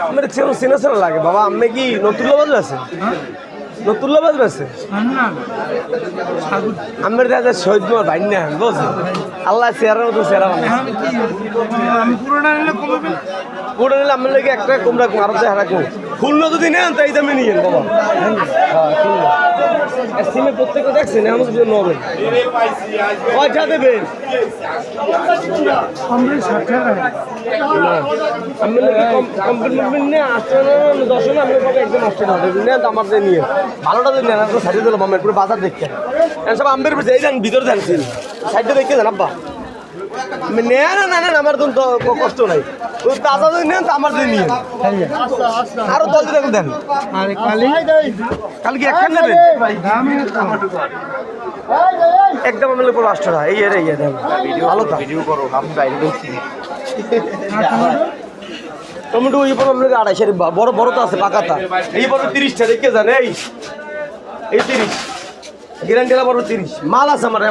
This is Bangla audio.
আমার চেনা চেনা লাগে বাবা। আমি কি নতুল্লা বাজার আছে? নতুল্লা বাজার আছে আমার দাদা শহীদ মোর ভাই না বুঝলি আল্লাহ চেহারার মতো চেহারা মানে পুরো নিলে আমার লাগে একটা কমরা আরো চেহারা কম খুললো যদি নেন তাই দামে নিয়ে বাবা। সিমে প্রত্যেকটা দেখছেন আমার জন্য নবেন কয়টা দেবেন? আমি কমপ্লিট আসছে না 10 না আমি একদম আসছে না নেন আমার নিয়ে ভালোটা যদি নেন সাইডে দিলাম আমার পুরো বাজার দেখতে সব আম্বের এই যান ভিতরে যাচ্ছেন সাইডে দেখতে যান আব্বা নেন না নেন আমার তো কষ্ট নাই তাজা যদি নেন তো আমার যদি নিয়ে আরো 10 টাকা দেন। কালকে একটা নেবেন একদম আমি পুরো 8 টাকা এই দেন ভালো তো ভিডিও করো আমি বাইরে দেখছি টমেটো এই পর আপনাকে 250 বড় বড় তো আছে পাকাতা এই বড় 30টা দেখে যান এই 30 গ্যারান্টি বড় 30 মাল আছে আমার